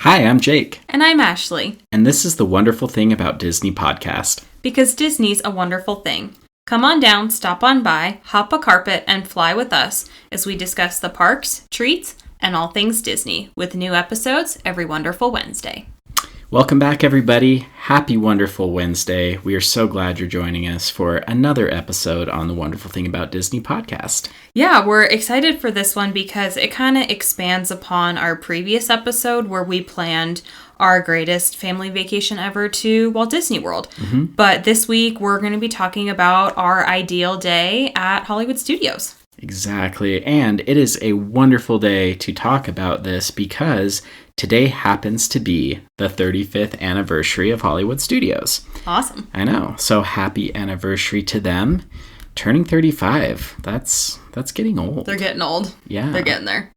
Hi, I'm Jake. And I'm Ashley. And this is the Wonderful Thing About Disney podcast. Because Disney's a wonderful thing. Come on down, stop on by, hop a carpet, and fly with us as we discuss the parks, treats, and all things Disney, with new episodes every wonderful Wednesday. Welcome back, everybody. Happy Wonderful Wednesday. We are so glad you're joining us for another episode on the Wonderful Thing About Disney podcast. Yeah, we're excited for this one because it kind of expands upon our previous episode where we planned our greatest family vacation ever to Walt Disney World. Mm-hmm. But this week, we're going to be talking about our ideal day at Hollywood Studios. Exactly. And it is a wonderful day to talk about this because today happens to be the 35th anniversary of Hollywood Studios. Awesome. I know. So happy anniversary to them. Turning 35. That's getting old. They're getting old. Yeah. They're getting there.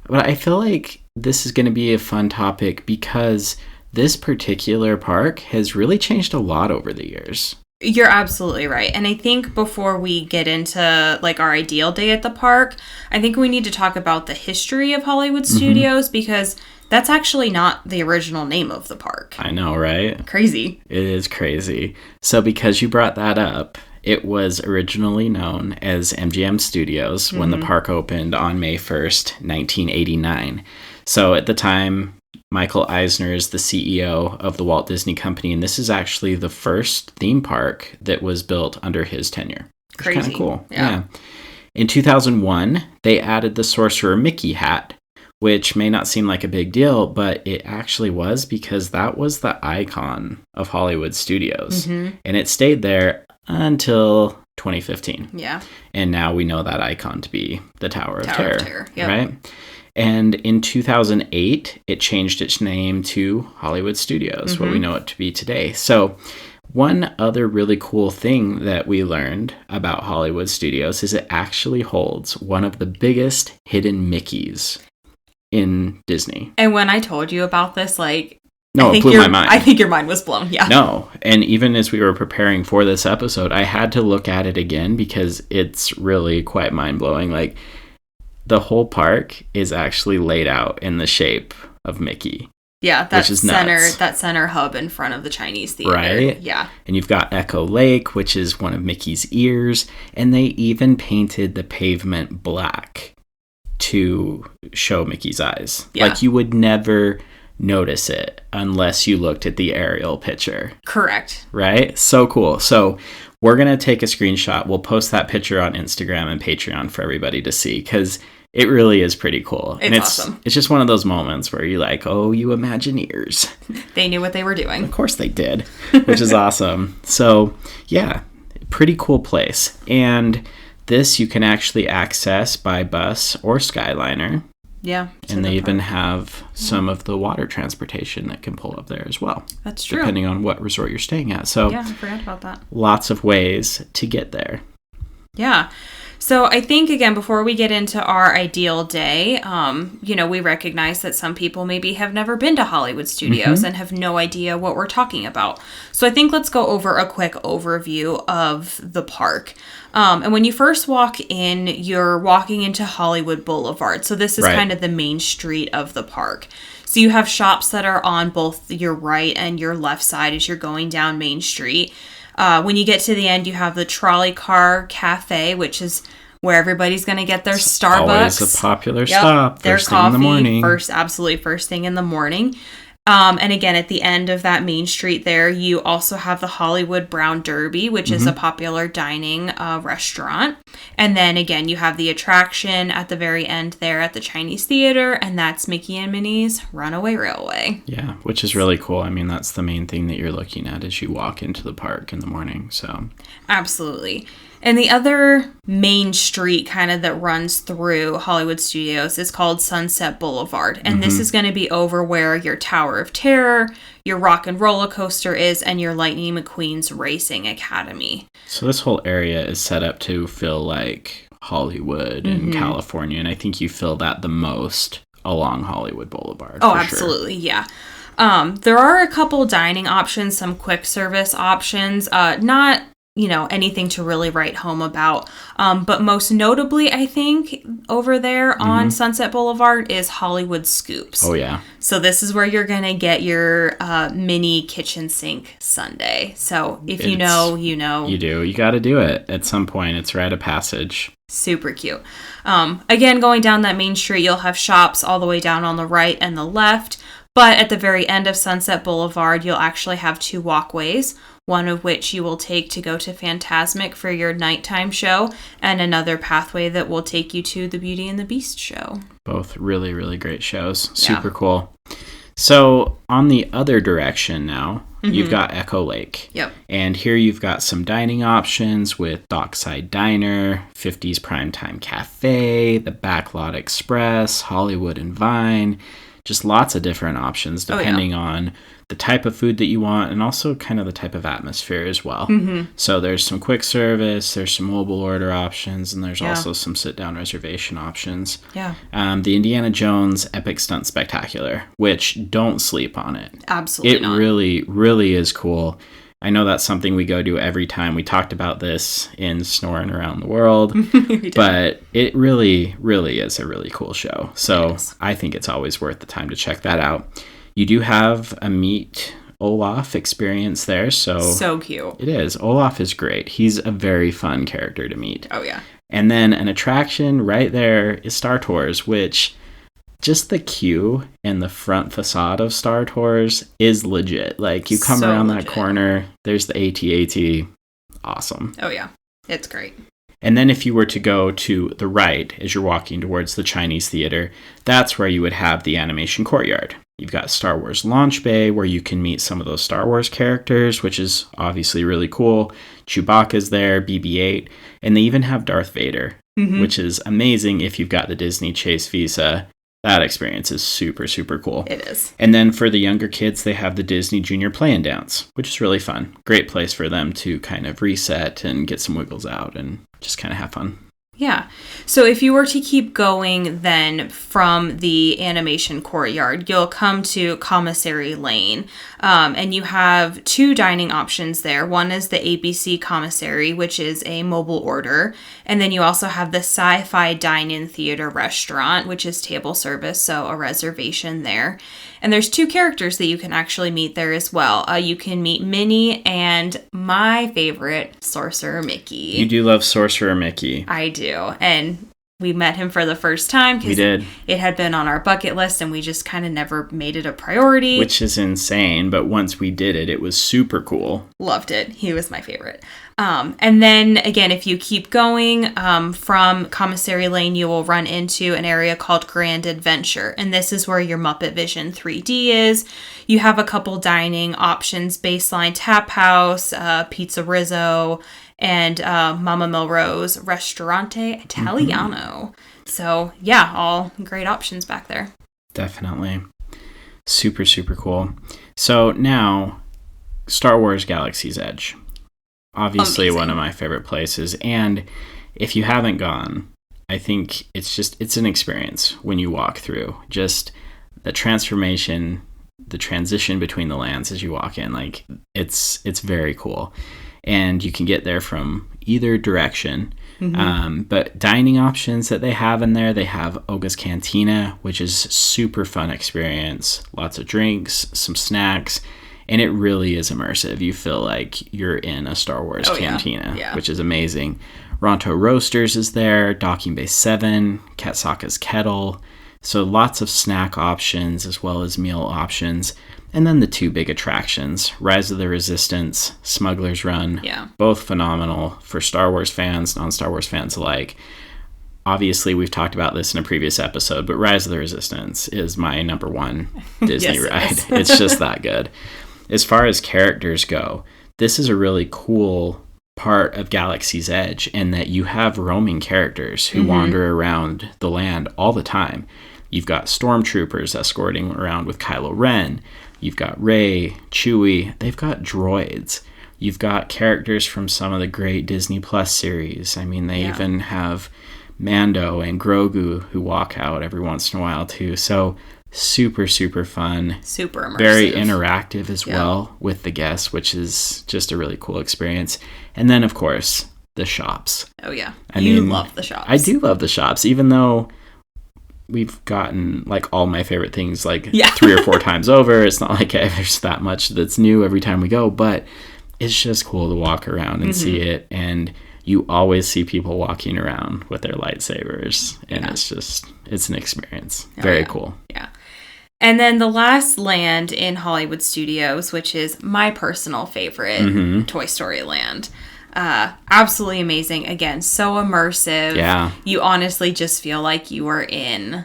But I feel like this is going to be a fun topic because this particular park has really changed a lot over the years. You're absolutely right. And I think before we get into our ideal day at the park, I think we need to talk about the history of Hollywood Studios because that's actually not the original name of the park. I know, right? Crazy. It is crazy. So because you brought that up, it was originally known as MGM Studios when the park opened on May 1st, 1989. So at the time, Michael Eisner is the CEO of the Walt Disney Company, and this is actually the first theme park that was built under his tenure. Crazy. Kind of cool. Yeah. In 2001, they added the Sorcerer Mickey hat, which may not seem like a big deal, but it actually was because that was the icon of Hollywood Studios. Mm-hmm. And it stayed there until 2015. Yeah. And now we know that icon to be the Tower of Terror. Yep. Right? And in 2008, it changed its name to Hollywood Studios, what we know it to be today. So one other really cool thing that we learned about Hollywood Studios is it actually holds one of the biggest hidden Mickeys in Disney. And when I told you about this, it blew my mind. I think your mind was blown, yeah. No, and even as we were preparing for this episode, I had to look at it again because it's really quite mind-blowing. The whole park is actually laid out in the shape of Mickey. Yeah, that center hub in front of the Chinese theater. Right? Yeah. And you've got Echo Lake, which is one of Mickey's ears, and they even painted the pavement black to show Mickey's eyes. Yeah. You would never notice it unless you looked at the aerial picture. Correct. Right? So cool. So we're going to take a screenshot. We'll post that picture on Instagram and Patreon for everybody to see because it really is pretty cool. It's awesome. It's just one of those moments where you're like, oh, you Imagineers. They knew what they were doing. Of course they did, which is awesome. So, yeah, pretty cool place. And this you can actually access by bus or Skyliner. Yeah. And they even have some of the water transportation that can pull up there as well. That's true. Depending on what resort you're staying at. So yeah, I forgot about that. Lots of ways to get there. Yeah. So I think, again, before we get into our ideal day, we recognize that some people maybe have never been to Hollywood Studios and have no idea what we're talking about. So I think let's go over a quick overview of the park. And when you first walk in, you're walking into Hollywood Boulevard. So this is kind of the main street of the park. So you have shops that are on both your right and your left side as you're going down Main Street. When you get to the end, you have the Trolley Car Cafe, which is where everybody's going to get their Starbucks. Always a popular stop. Their first coffee, thing in the morning. First thing in the morning. And again, at the end of that main street there, you also have the Hollywood Brown Derby, which is a popular dining restaurant. And then again, you have the attraction at the very end there at the Chinese Theater, and that's Mickey and Minnie's Runaway Railway. Yeah, which is really cool. I mean, that's the main thing that you're looking at as you walk into the park in the morning. So absolutely. And the other main street kind of that runs through Hollywood Studios is called Sunset Boulevard. And this is going to be over where your Tower of Terror, your Rock and Roller Coaster is, and your Lightning McQueen's Racing Academy. So this whole area is set up to feel like Hollywood and California. And I think you feel that the most along Hollywood Boulevard. Oh, absolutely. Sure. Yeah. There are a couple dining options, some quick service options, not anything to really write home about. But most notably, I think, over there on Sunset Boulevard is Hollywood Scoops. Oh, yeah. So this is where you're going to get your mini kitchen sink sundae. So if you know, you know. You do. You got to do it at some point. It's a rite of passage. Super cute. Again, going down that main street, you'll have shops all the way down on the right and the left. But at the very end of Sunset Boulevard, you'll actually have 2 walkways, one of which you will take to go to Fantasmic for your nighttime show, and another pathway that will take you to the Beauty and the Beast show. Both really, really great shows. Super cool. So on the other direction now, you've got Echo Lake. Yep. And here you've got some dining options with Dockside Diner, 50s Primetime Cafe, the Backlot Express, Hollywood and Vine. Just lots of different options depending on the type of food that you want and also kind of the type of atmosphere as well. So there's some quick service, there's some mobile order options, and there's also some sit-down reservation options. Yeah. The Indiana Jones Epic Stunt Spectacular, which don't sleep on it. Absolutely not. It really, really is cool. I know that's something we go to every time. We talked about this in Snoring Around the World, but it really, really is a really cool show. So I think it's always worth the time to check that out. You do have a meet Olaf experience there. So cute. It is. Olaf is great. He's a very fun character to meet. Oh, yeah. And then an attraction right there is Star Tours, which... just the queue and the front facade of Star Tours is legit. Like, you come around that corner, there's the AT-AT. Awesome. Oh, yeah. It's great. And then if you were to go to the right as you're walking towards the Chinese Theater, that's where you would have the Animation Courtyard. You've got Star Wars Launch Bay, where you can meet some of those Star Wars characters, which is obviously really cool. Chewbacca's there, BB-8, and they even have Darth Vader, which is amazing if you've got the Disney Chase Visa. That experience is super, super cool. It is. And then for the younger kids, they have the Disney Junior Play and Dance, which is really fun. Great place for them to kind of reset and get some wiggles out and just kind of have fun. Yeah. So if you were to keep going then from the Animation Courtyard, you'll come to Commissary Lane. And you have 2 dining options there. One is the ABC Commissary, which is a mobile order. And then you also have the Sci-Fi Dine-In Theater Restaurant, which is table service, so a reservation there. And there's 2 characters that you can actually meet there as well. You can meet Minnie and my favorite, Sorcerer Mickey. You do love Sorcerer Mickey. I do. And we met him for the first time because it had been on our bucket list and we just kind of never made it a priority. Which is insane, but once we did it, it was super cool. Loved it. He was my favorite. And then, again, if you keep going from Commissary Lane, you will run into an area called Grand Adventure. And this is where your Muppet Vision 3D is. You have a couple dining options, Baseline Tap House, Pizza Rizzo, and Mama Melrose Ristorante Italiano. So, yeah, all great options back there. Definitely. Super, super cool. So now, Star Wars Galaxy's Edge. Obviously Amazing. One of my favorite places. And if you haven't gone, I think it's an experience when you walk through. Just the transformation, the transition between the lands as you walk in. Like, it's very cool. And you can get there from either direction. But dining options that they have in there, they have Oga's Cantina, which is super fun experience. Lots of drinks, some snacks, and it really is immersive. You feel like you're in a Star Wars cantina, which is amazing. Ronto Roasters is there, Docking Bay 7, Katsaka's Kettle. So lots of snack options as well as meal options. And then the 2 big attractions, Rise of the Resistance, Smuggler's Run. Yeah. Both phenomenal for Star Wars fans, non-Star Wars fans alike. Obviously, we've talked about this in a previous episode, but Rise of the Resistance is my number 1 Disney ride. It's just that good. As far as characters go, this is a really cool part of Galaxy's Edge in that you have roaming characters who wander around the land all the time. You've got stormtroopers escorting around with Kylo Ren. You've got Rey, Chewie. They've got droids. You've got characters from some of the great Disney Plus series. I mean, they even have Mando and Grogu who walk out every once in a while too. So Super, super fun. Super immersive. Very interactive as well with the guests, which is just a really cool experience. And then, of course, the shops. Oh, yeah. I mean, love the shops. I do love the shops, even though we've gotten like all my favorite things like 3 or 4 times over. It's not like there's that much that's new every time we go, but it's just cool to walk around and see it. And you always see people walking around with their lightsabers, and it's an experience. Very cool. Yeah. And then the last land in Hollywood Studios, which is my personal favorite, Toy Story Land. Absolutely amazing. Again, so immersive. Yeah. You honestly just feel like you were in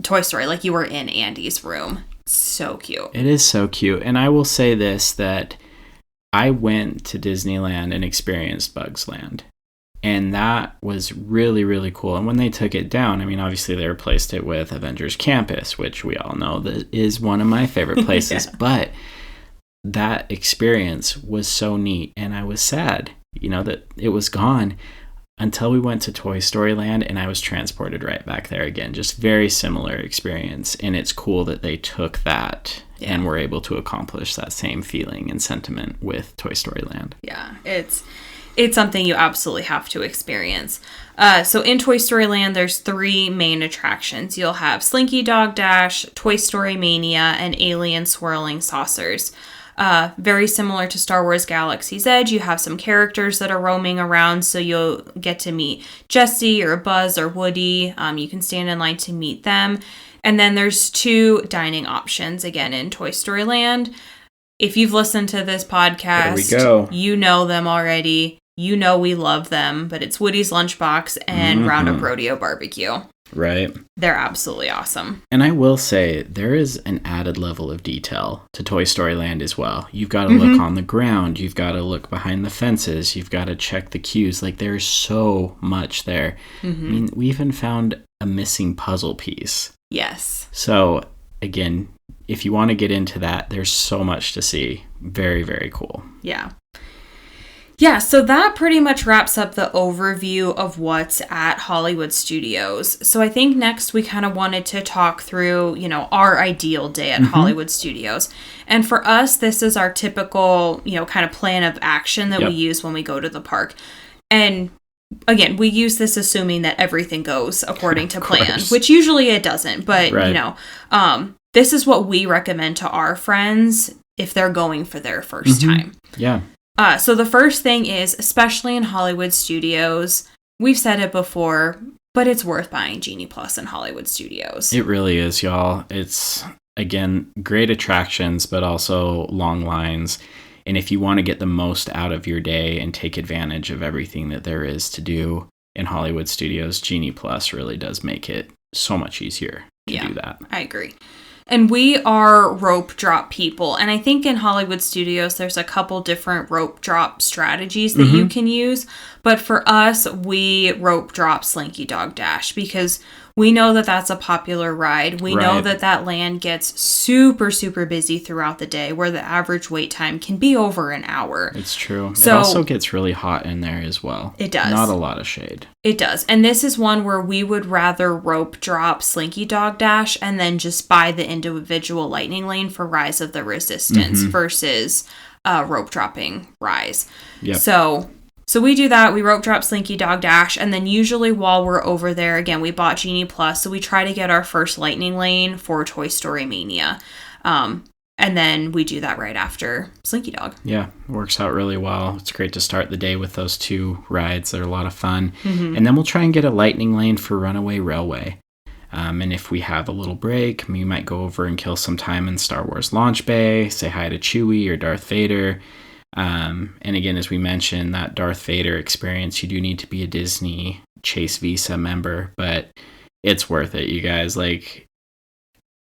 Toy Story, like you were in Andy's room. So cute. It is so cute. And I will say this, that I went to Disneyland and experienced Bugs Land. And that was really, really cool. And when they took it down, I mean, obviously they replaced it with Avengers Campus, which we all know that is one of my favorite places. But that experience was so neat. And I was sad, that it was gone until we went to Toy Story Land, and I was transported right back there again. Just very similar experience. And it's cool that they took that and were able to accomplish that same feeling and sentiment with Toy Story Land. Yeah, it's something you absolutely have to experience. So in Toy Story Land, there's 3 main attractions. You'll have Slinky Dog Dash, Toy Story Mania, and Alien Swirling Saucers. Very similar to Star Wars Galaxy's Edge, you have some characters that are roaming around, so you'll get to meet Jessie or Buzz or Woody. You can stand in line to meet them. And then there's 2 dining options, again, in Toy Story Land. If you've listened to this podcast, there we go. You know them already. You know we love them, but it's Woody's Lunchbox and Roundup Rodeo Barbecue. Right. They're absolutely awesome. And I will say, there is an added level of detail to Toy Story Land as well. You've got to look on the ground. You've got to look behind the fences. You've got to check the queues. Like, there's so much there. I mean, we even found a missing puzzle piece. Yes. So, again, if you want to get into that, there's so much to see. Very, very cool. Yeah. Yeah, so that pretty much wraps up the overview of what's at Hollywood Studios. So I think next we kind of wanted to talk through, our ideal day at Hollywood Studios. And for us, this is our typical, kind of plan of action that we use when we go to the park. And again, we use this assuming that everything goes according to plan, which usually it doesn't. But, this is what we recommend to our friends if they're going for their first time. Yeah. So the first thing is, especially in Hollywood Studios, we've said it before, but it's worth buying Genie Plus in Hollywood Studios. It really is, y'all. It's, again, great attractions, but also long lines. And if you want to get the most out of your day and take advantage of everything that there is to do in Hollywood Studios, Genie Plus really does make it so much easier to do that. I agree. And we are rope drop people. And I think in Hollywood Studios, there's a couple different rope drop strategies that you can use. But for us, we rope drop Slinky Dog Dash because we know that that's a popular ride. We know that that land gets super, super busy throughout the day where the average wait time can be over an hour. It's true. So, it also gets really hot in there as well. It does. Not a lot of shade. It does. And this is one where we would rather rope drop Slinky Dog Dash and then just buy the individual lightning lane for Rise of the Resistance versus rope dropping Rise. Yep. So we do that. We rope drop Slinky Dog Dash. And then usually while we're over there, again, we bought Genie Plus. So we try to get our first lightning lane for Toy Story Mania. And then we do that right after Slinky Dog. Yeah, it works out really well. It's great to start the day with those 2 rides. They're a lot of fun. And then we'll try and get a lightning lane for Runaway Railway. And if we have a little break, we might go over and kill some time in Star Wars Launch Bay, say hi to Chewie or Darth Vader. And again, as we mentioned, that Darth Vader experience, you do need to be a Disney Chase Visa member, but it's worth it, you guys. Like,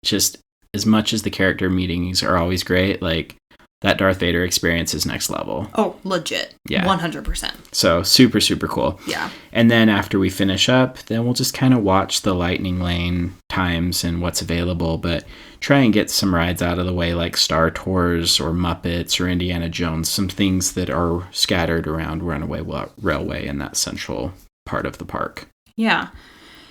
just as much as the character meetings are always great, like, that Darth Vader experience is next level. Oh, legit. Yeah. 100%. So super, super cool. Yeah. And then after we finish up, then we'll just kind of watch the lightning lane times and what's available, but try and get some rides out of the way like Star Tours or Muppets or Indiana Jones, some things that are scattered around Runaway Railway in that central part of the park. Yeah.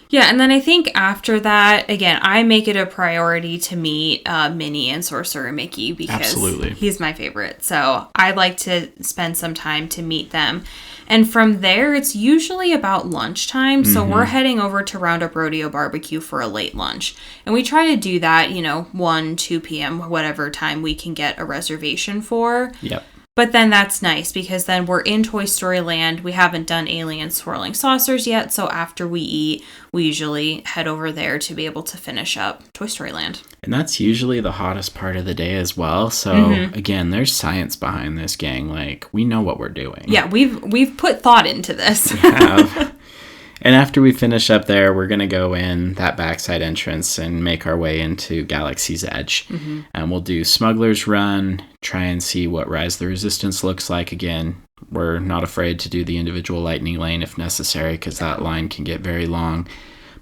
Yeah, and then I think after that, again, I make it a priority to meet Minnie and Sorcerer Mickey because Absolutely. he's my favorite. So I like to spend some time to meet them. And from there, it's usually about lunchtime. So we're heading over to Roundup Rodeo Barbecue for a late lunch. And we try to do that, 1, 2 p.m., whatever time we can get a reservation for. Yep. But then that's nice because then we're in Toy Story Land. We haven't done Alien Swirling Saucers yet. So after we eat, we usually head over there to be able to finish up Toy Story Land. And that's usually the hottest part of the day as well. So again, there's science behind this, gang. Like, we know what we're doing. Yeah, we've put thought into this. We have. And after we finish up there, we're going to go in that backside entrance and make our way into Galaxy's Edge. And we'll do Smuggler's Run, try and see what Rise of the Resistance looks like. Again, we're not afraid to do the individual lightning lane if necessary, because that line can get very long.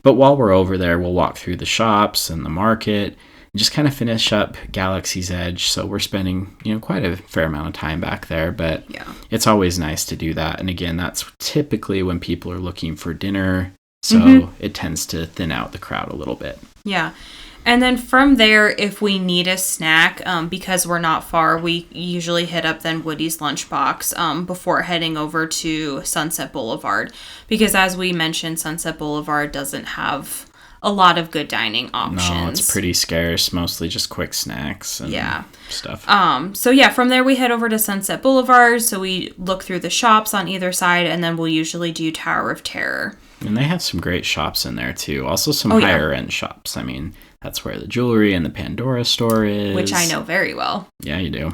But while we're over there, we'll walk through the shops and the market and just kind of finish up Galaxy's Edge. So we're spending, quite a fair amount of time back there, but it's always nice to do that. And again, that's typically when people are looking for dinner. So it tends to thin out the crowd a little bit. Yeah. And then from there, if we need a snack, because we're not far, we usually hit up then Woody's Lunchbox before heading over to Sunset Boulevard. Because as we mentioned, Sunset Boulevard doesn't have a lot of good dining options. No, it's pretty scarce, mostly just quick snacks and stuff. So from there we head over to Sunset Boulevard. So we look through the shops on either side, and then we'll usually do Tower of Terror. And they have some great shops in there too. Also some higher end shops. I mean, that's where the jewelry and the Pandora store is. Which I know very well. Yeah, you do.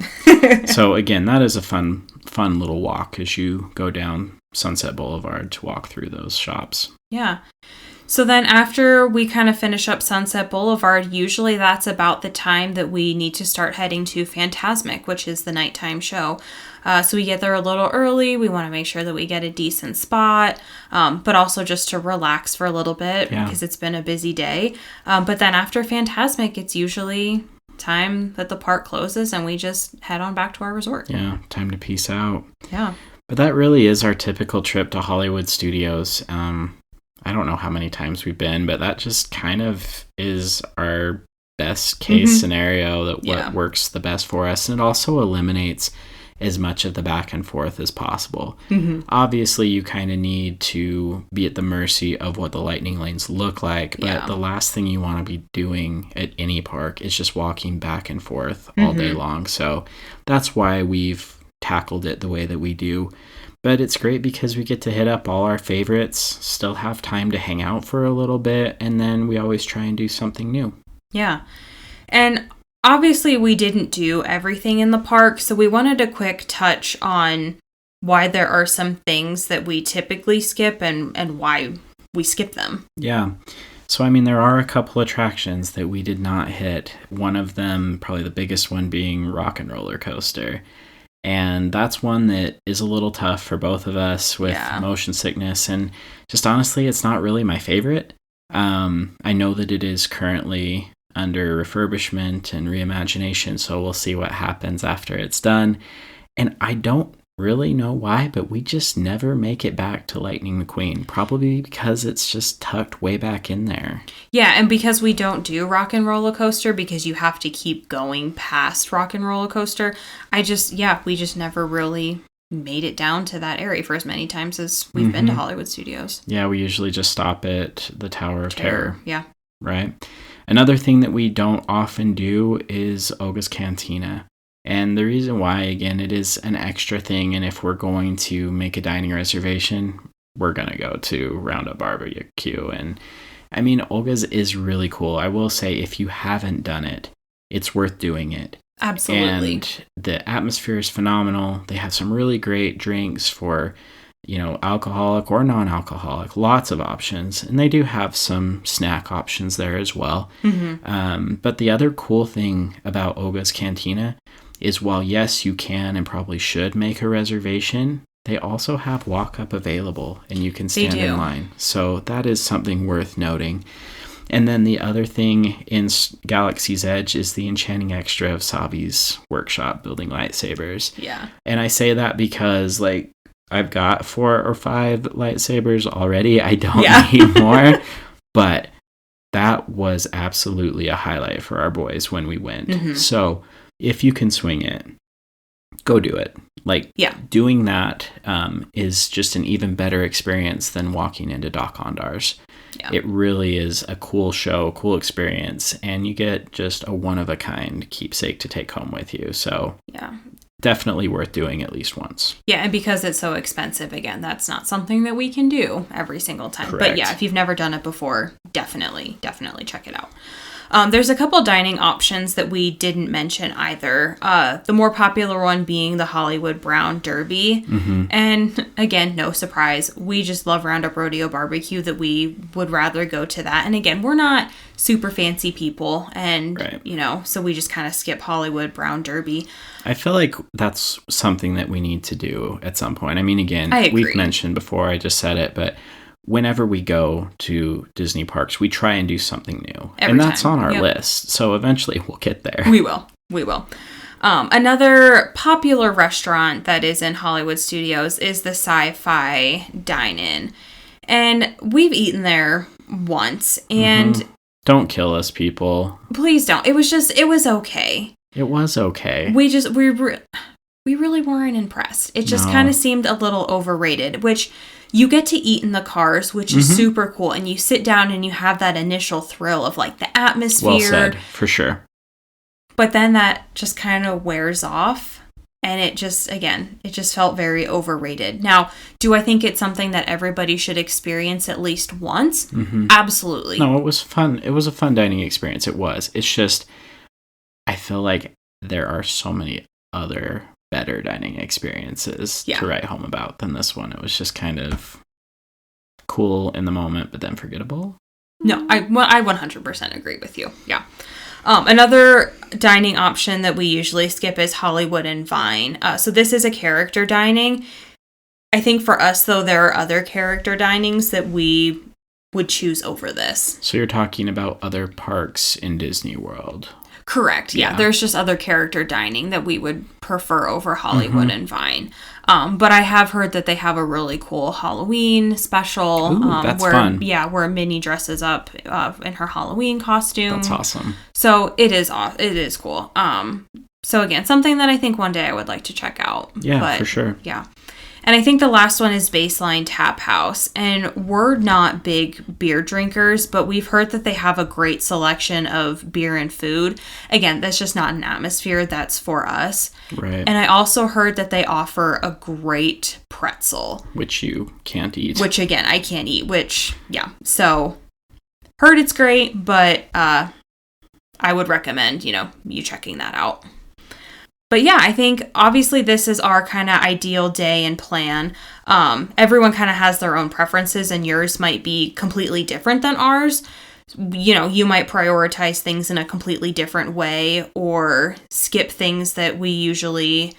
So again, that is a fun little walk as you go down Sunset Boulevard to walk through those shops. Yeah. So then after we kind of finish up Sunset Boulevard, usually that's about the time that we need to start heading to Fantasmic, which is the nighttime show. So we get there a little early. We want to make sure that we get a decent spot, but also just to relax for a little bit because it's been a busy day. But then after Fantasmic, it's usually time that the park closes and we just head on back to our resort. Yeah, time to peace out. Yeah. But that really is our typical trip to Hollywood Studios. I don't know how many times we've been, but that just kind of is our best case scenario, that what works the best for us. And it also eliminates as much of the back and forth as possible. Obviously, you kind of need to be at the mercy of what the lightning lanes look like, but the last thing you want to be doing at any park is just walking back and forth all day long. So that's why we've tackled it the way that we do. But it's great because we get to hit up all our favorites, still have time to hang out for a little bit, and then we always try and do something new. Yeah. And obviously we didn't do everything in the park, so we wanted a quick touch on why there are some things that we typically skip and why we skip them. Yeah. So, I mean, there are a couple attractions that we did not hit. One of them, probably the biggest one, being Rock and Roller Coaster. And that's one that is a little tough for both of us with motion sickness. And just honestly, it's not really my favorite. I know that it is currently under refurbishment and reimagination, so we'll see what happens after it's done. And I don't really know why, but we just never make it back to Lightning McQueen, probably because it's just tucked way back in there. Yeah, and because we don't do Rock and Roller Coaster, because you have to keep going past Rock and Roller Coaster, we just never really made it down to that area for as many times as we've been to Hollywood Studios. Yeah, we usually just stop at the Tower of Terror. Yeah. Right? Another thing that we don't often do is Oga's Cantina. And the reason why, again, it is an extra thing, and if we're going to make a dining reservation, we're going to go to Roundup Barbecue. And I mean, Olga's is really cool. I will say, if you haven't done it, it's worth doing it. Absolutely. And the atmosphere is phenomenal. They have some really great drinks for, alcoholic or non-alcoholic, lots of options. And they do have some snack options there as well. But the other cool thing about Oga's Cantina is, while yes, you can and probably should make a reservation, they also have walk-up available and you can stand in line. So that is something worth noting. And then the other thing in Galaxy's Edge is the Enchanting Extra of Sabi's workshop building lightsabers. Yeah. And I say that because, I've got 4 or 5 lightsabers already. I don't need more. But that was absolutely a highlight for our boys when we went. Mm-hmm. So if you can swing it, go do it. Like, doing that is just an even better experience than walking into Doc Ondar's. Yeah. It really is a cool show, cool experience, and you get just a one-of-a-kind keepsake to take home with you. So definitely worth doing at least once. Yeah, and because it's so expensive, again, that's not something that we can do every single time. Correct. But yeah, if you've never done it before, definitely check it out. There's a couple dining options that we didn't mention either. The more popular one being the Hollywood Brown Derby. Mm-hmm. And again, no surprise, we just love Roundup Rodeo Barbecue that we would rather go to that. And again, we're not super fancy people. And, so we just kind of skip Hollywood Brown Derby. I feel like that's something that we need to do at some point. I mean, again, we've mentioned before, I just said it, but whenever we go to Disney parks, we try and do something new. And that's on our list. So eventually we'll get there. We will. Another popular restaurant that is in Hollywood Studios is the Sci-Fi Dine-In. And we've eaten there once. And don't kill us, people. Please don't. It was okay. It was okay. We really weren't impressed. It just kind of seemed a little overrated, which you get to eat in the cars, which is super cool. And you sit down and you have that initial thrill of like the atmosphere. Well said, for sure. But then that just kind of wears off. And it just felt very overrated. Now, do I think it's something that everybody should experience at least once? Mm-hmm. Absolutely. No, it was fun. It was a fun dining experience. It was. It's just, I feel like there are so many other better dining experiences to write home about than this one. It was just kind of cool in the moment, but then forgettable. No, I 100% agree with you. Yeah. Another dining option that we usually skip is Hollywood and Vine. So this is a character dining. I think for us, though, there are other character dinings that we would choose over this. So you're talking about other parks in Disney World. Correct. Yeah. There's just other character dining that we would prefer over Hollywood and Vine. But I have heard that they have a really cool Halloween special. Ooh, that's fun. Yeah, where Minnie dresses up in her Halloween costume. That's awesome. So it is cool. So again, something that I think one day I would like to check out. Yeah, for sure. Yeah. And I think the last one is Baseline Tap House. And we're not big beer drinkers, but we've heard that they have a great selection of beer and food. Again, that's just not an atmosphere that's for us. Right. And I also heard that they offer a great pretzel. Which you can't eat. Which, again, I can't eat, So, heard it's great, but I would recommend, you checking that out. But yeah, I think obviously this is our kind of ideal day and plan. Everyone kind of has their own preferences and yours might be completely different than ours. You might prioritize things in a completely different way or skip things that we usually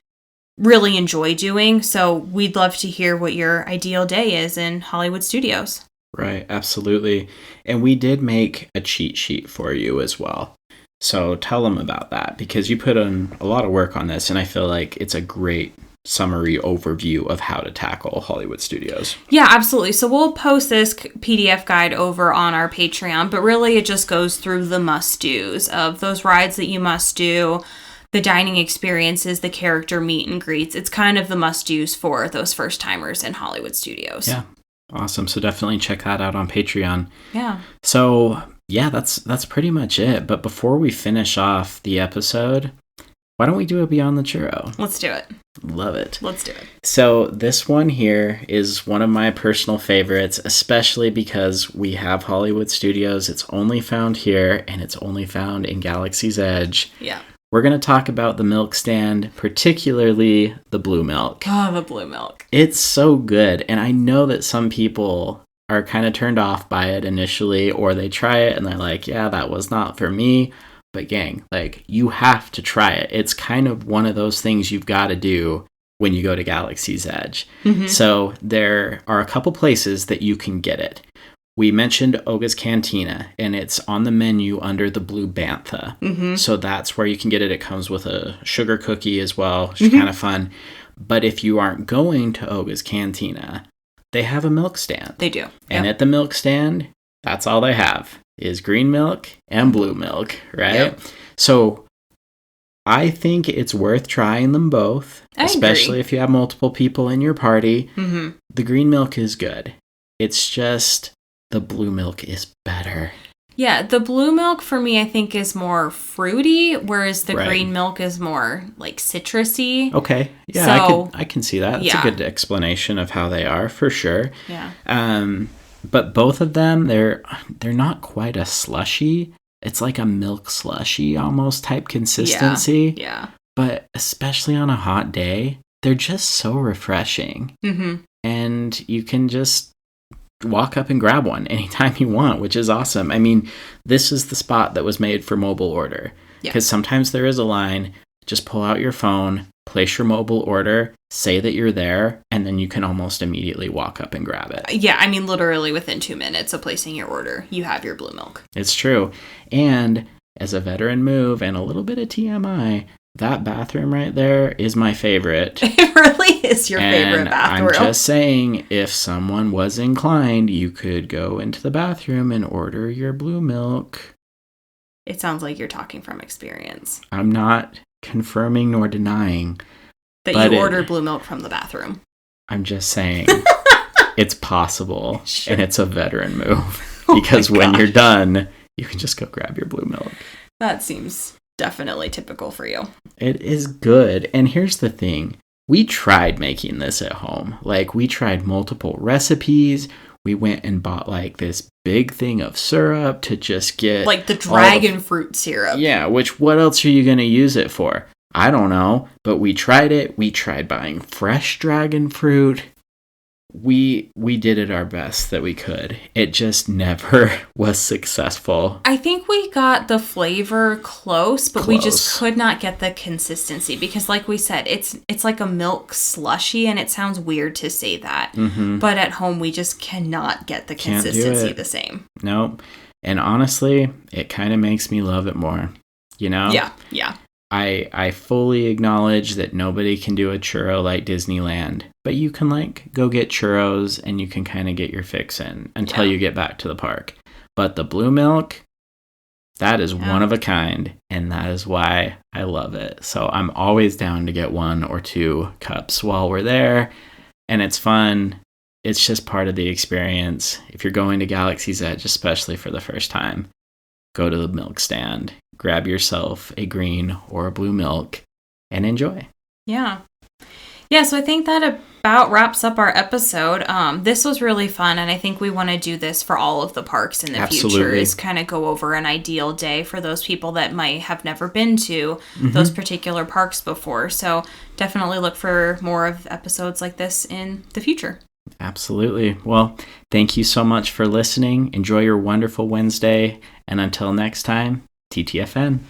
really enjoy doing. So we'd love to hear what your ideal day is in Hollywood Studios. Right, absolutely. And we did make a cheat sheet for you as well. So tell them about that because you put in a lot of work on this and I feel like it's a great summary overview of how to tackle Hollywood Studios. Yeah, absolutely. So we'll post this PDF guide over on our Patreon, but really it just goes through the must-dos of those rides that you must do, the dining experiences, the character meet and greets. It's kind of the must-dos for those first-timers in Hollywood Studios. Yeah, awesome. So definitely check that out on Patreon. Yeah. So yeah, that's pretty much it. But before we finish off the episode, why don't we do a Beyond the Churro? Let's do it. Love it. Let's do it. So this one here is one of my personal favorites, especially because we have Hollywood Studios. It's only found here, and it's only found in Galaxy's Edge. Yeah. We're going to talk about the milk stand, particularly the blue milk. Oh, the blue milk. It's so good, and I know that some people are kind of turned off by it initially, or they try it and they're like, yeah, that was not for me. But gang, like, you have to try it. It's kind of one of those things you've got to do when you go to Galaxy's Edge. Mm-hmm. So there are a couple places that you can get it. We mentioned Oga's Cantina, and it's on the menu under the blue bantha. Mm-hmm. So that's where you can get it. It comes with a sugar cookie as well, which is kind of fun. But if you aren't going to Oga's Cantina, they have a milk stand. They do. And at the milk stand, That's all they have is green milk and blue milk, right? Yep. So I think it's worth trying them both, especially if you have multiple people in your party. Mm-hmm. The green milk is good. It's just the blue milk is better. Yeah, the blue milk for me, I think, is more fruity, whereas the green milk is more like citrusy. Okay, yeah, so, I can see that. It's a good explanation of how they are for sure. Yeah. But both of them, they're not quite a slushy. It's like a milk slushy almost type consistency. Yeah. But especially on a hot day, they're just so refreshing. Mm-hmm. And you can just walk up and grab one anytime you want, which is awesome. I mean, this is the spot that was made for mobile order. Because sometimes there is a line. Just pull out your phone, place your mobile order, say that you're there, and then you can almost immediately walk up and grab it. Yeah, I mean, literally within 2 minutes of placing your order, you have your blue milk. It's true. And as a veteran move and a little bit of TMI, that bathroom right there is my favorite. It really is your favorite bathroom. I'm just saying, if someone was inclined, you could go into the bathroom and order your blue milk. It sounds like you're talking from experience. I'm not confirming nor denying that you ordered blue milk from the bathroom. I'm just saying it's possible. Sure. And it's a veteran move because when you're done, you can just go grab your blue milk. That seems definitely typical for you. It is good. And here's the thing. We tried making this at home. Like, we tried multiple recipes. We went and bought like this big thing of syrup to just get like the dragon fruit syrup. Yeah, which what else are you going to use it for? I don't know, but we tried it. We tried buying fresh dragon fruit. We did it our best that we could. It just never was successful. I think we got the flavor close, but we just could not get the consistency because like we said, it's like a milk slushy and it sounds weird to say that. Mm-hmm. But at home we just cannot get the consistency the same. Nope. And honestly, it kind of makes me love it more. You know? Yeah. I fully acknowledge that nobody can do a churro like Disneyland, but you can like go get churros and you can kind of get your fix in until you get back to the park. But the blue milk, that is one of a kind, and that is why I love it. So I'm always down to get 1 or 2 cups while we're there, and it's fun. It's just part of the experience. If you're going to Galaxy's Edge, especially for the first time, go to the milk stand. Grab yourself a green or a blue milk and enjoy. Yeah, so I think that about wraps up our episode. This was really fun, and I think we want to do this for all of the parks in the future, is kind of go over an ideal day for those people that might have never been to those particular parks before. So definitely look for more of episodes like this in the future. Absolutely. Well, thank you so much for listening. Enjoy your wonderful Wednesday, and until next time, TTFN.